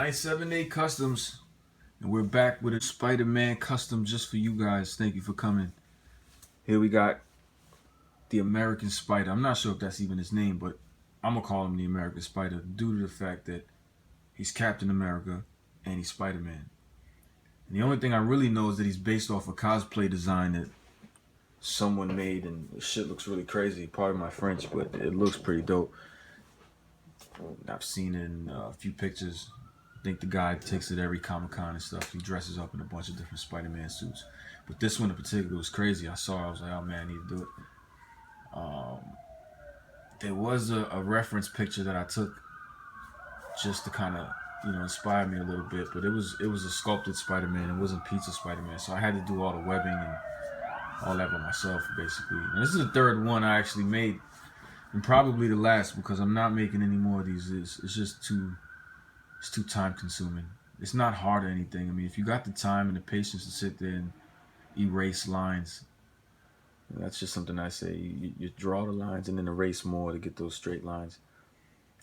978 Customs, and we're back with a Spider-Man custom just for you guys. Thank you for coming. Here we got the American Spider. I'm not sure if that's even his name, but I'm gonna call him the American Spider due to the fact that he's Captain America and he's Spider-Man. And the only thing I really know is that he's based off a cosplay design that someone made, and the shit looks really crazy. Pardon my French, but it looks pretty dope. I've seen it in a few pictures. I think the guy takes it every Comic-Con and stuff. He dresses up in a bunch of different Spider-Man suits. But this one in particular was crazy. I saw it, I was like, oh man, I need to do it. There was a reference picture that I took just to kind of, inspire me a little bit. But it was a sculpted Spider-Man. It wasn't pizza Spider-Man. So I had to do all the webbing and all that by myself, basically. And this is the third one I actually made. And probably the last, because I'm not making any more of these. It's just too time consuming. It's not hard or anything. I mean, if you got the time and the patience to sit there and erase lines, that's just something I say. You draw the lines and then erase more to get those straight lines.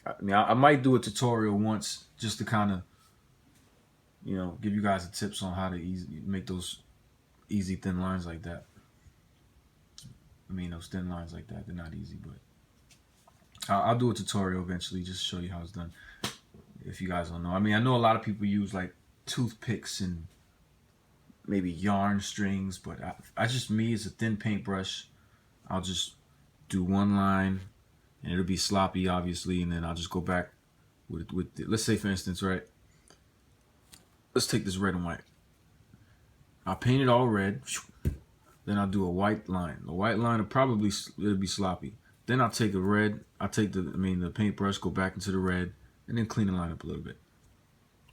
I mean, I might do a tutorial once just to kind of, give you guys the tips on how to make those easy thin lines like that. I mean, those thin lines like that, they're not easy, but I'll do a tutorial eventually just to show you how it's done, if you guys don't know. I mean, I know a lot of people use like toothpicks and maybe yarn strings, but it's a thin paintbrush. I'll just do one line, and it'll be sloppy, obviously, and then I'll just go back with let's say, for instance, right? Let's take this red and white. I'll paint it all red, then I'll do a white line. The white line it'll be sloppy. Then I'll take the paintbrush, go back into the red, and then clean the line up a little bit.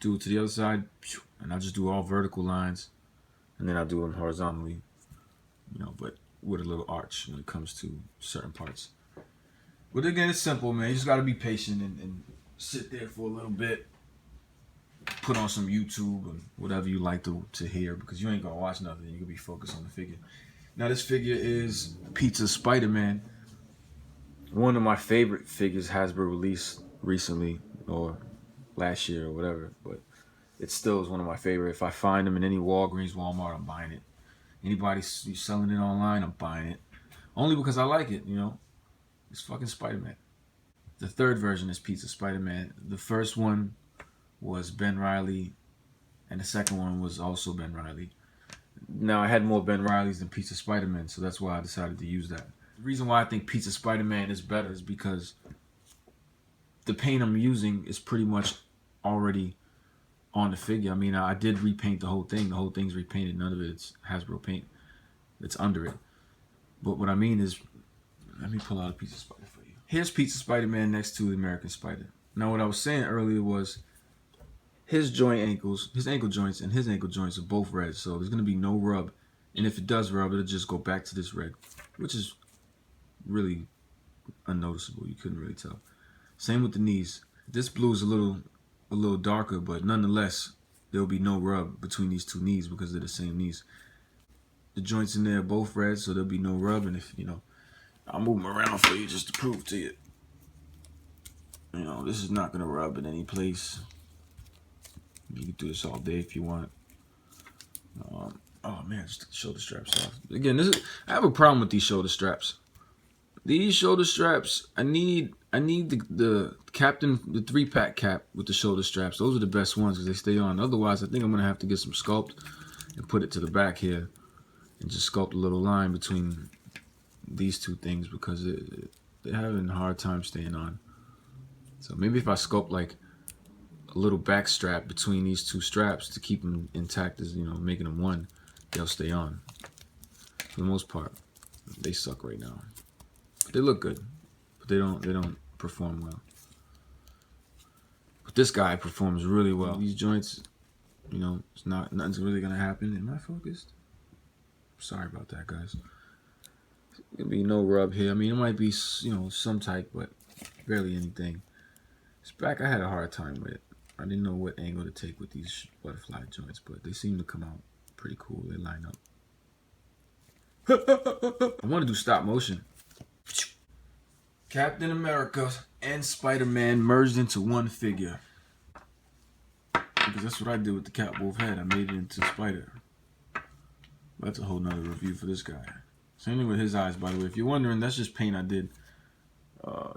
Do it to the other side, and I'll just do all vertical lines, and then I'll do them horizontally, but with a little arch when it comes to certain parts. But again, it's simple, man. You just gotta be patient and sit there for a little bit, put on some YouTube and whatever you like to hear, because you ain't gonna watch nothing. You can be focused on the figure. Now, this figure is Pizza Spider-Man. One of my favorite figures Hasbro released recently, or last year or whatever, but it still is one of my favorite. If I find them in any Walgreens, Walmart, I'm buying it. Anybody selling it online, I'm buying it. Only because I like it, It's fucking Spider-Man. The third version is Pizza Spider-Man. The first one was Ben Reilly, and the second one was also Ben Reilly. Now, I had more Ben Reileys than Pizza Spider-Man, so that's why I decided to use that. The reason why I think Pizza Spider-Man is better is because the paint I'm using is pretty much already on the figure. I mean, I did repaint the whole thing. The whole thing's repainted. None of it's Hasbro paint that's under it. But what I mean is, let me pull out a Pizza Spider for you. Here's Pizza Spider-Man next to the American Spider. Now, what I was saying earlier was his ankle joints and his ankle joints are both red, so there's going to be no rub. And if it does rub, it'll just go back to this red, which is really unnoticeable. You couldn't really tell. Same with the knees. This blue is a little darker, but nonetheless, there'll be no rub between these two knees because they're the same knees. The joints in there are both red, so there'll be no rub. And if, I'll move them around for you just to prove to you. This is not going to rub in any place. You can do this all day if you want. Oh man, just the shoulder straps off. Again, I have a problem with these shoulder straps. These shoulder straps, I need the 3-pack cap with the shoulder straps. Those are the best ones because they stay on. Otherwise, I think I'm gonna have to get some sculpt and put it to the back here and just sculpt a little line between these two things because they're having a hard time staying on. So maybe if I sculpt like a little back strap between these two straps to keep them intact, as making them one, they'll stay on. For the most part, they suck right now. They look good, but they don't perform well. But this guy performs really well. These joints, nothing's really gonna happen. Am I focused? Sorry about that, guys. There's gonna be no rub here. I mean, it might be, some type, but barely anything. This back, I had a hard time with it. I didn't know what angle to take with these butterfly joints, but they seem to come out pretty cool. They line up. I want to do stop motion. Captain America and Spider-Man merged into one figure. Because that's what I did with the Catwolf head. I made it into Spider. That's a whole nother review for this guy. Same thing with his eyes, by the way. If you're wondering, that's just paint I did. I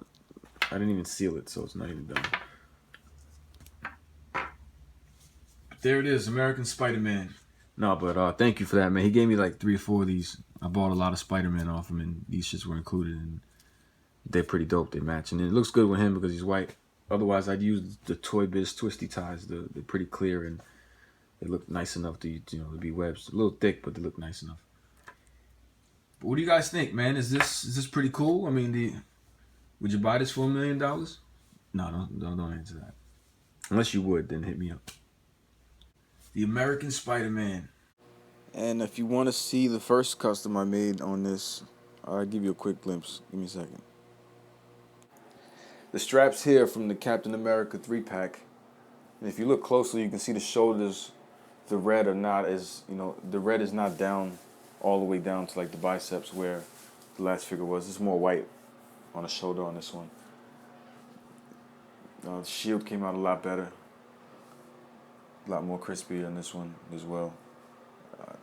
didn't even seal it, so it's not even done. There it is, American Spider-Man. No, but thank you for that, man. He gave me like 3 or 4 of these. I bought a lot of Spider-Man off him, and these shits were included, and they're pretty dope. They match, and it looks good with him because he's white. Otherwise, I'd use the Toy Biz twisty ties. They're pretty clear, and they look nice enough to to be webs. A little thick, but they look nice enough. But what do you guys think, man? Is this pretty cool? I mean, would you buy this for $1 million? No, don't answer that. Unless you would, then hit me up. The American Spider-Man. And if you want to see the first custom I made on this, I'll give you a quick glimpse. Give me a second. The straps here from the Captain America 3-pack. And if you look closely, you can see the shoulders. The red are not as, the red is not down all the way down to like the biceps where the last figure was. It's more white on the shoulder on this one. The shield came out a lot better. A lot more crispy on this one as well. I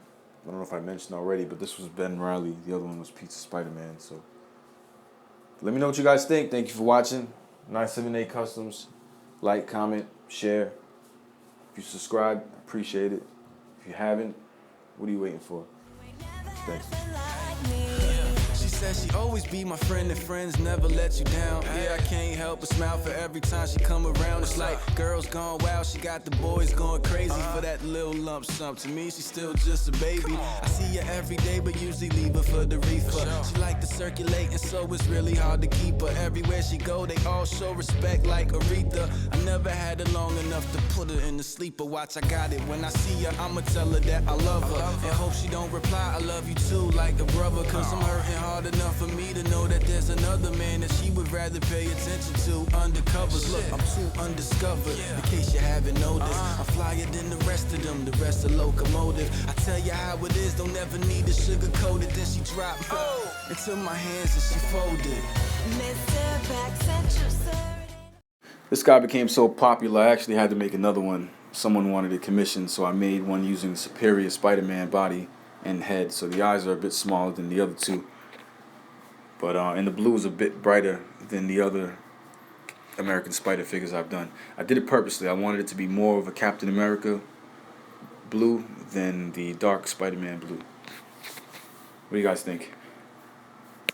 don't know if I mentioned already, but this was Ben Reilly. The other one was Pizza Spider-Man. So let me know what you guys think. Thank you for watching. 978 Customs. Like, comment, share. If you subscribe, appreciate it. If you haven't, what are you waiting for? Thanks. She says she always be my friend and friends never let you down. Yeah, I can't help but smile for every time she come around. It's like girls gone wild, she got the boys going crazy for that little lump sum. To me, she's still just a baby. I see her every day, but usually leave her for the reefer. She like to circulate, and so it's really hard to keep her. Everywhere she go, they all show respect like Aretha. I never had her long enough to put her in the sleeper. Watch, I got it. When I see her, I'ma tell her that I love her. And hope she don't reply, I love you too, like a brother. Cause I'm hurting hard enough for me to know that there's another man that she would rather pay attention to. Undercovers, look, I'm too undiscovered. In case you haven't noticed, I'm flyer than the rest of them, the rest are locomotive. I tell you how it is, don't ever need to sugarcoat it. Then she dropped into my hands and she folded. This guy became so popular, I actually had to make another one. Someone wanted it commissioned, so I made one using Superior Spider-Man body and head. So the eyes are a bit smaller than the other two. But and the blue is a bit brighter than the other American Spider figures I've done. I did it purposely. I wanted it to be more of a Captain America blue than the dark Spider-Man blue. What do you guys think?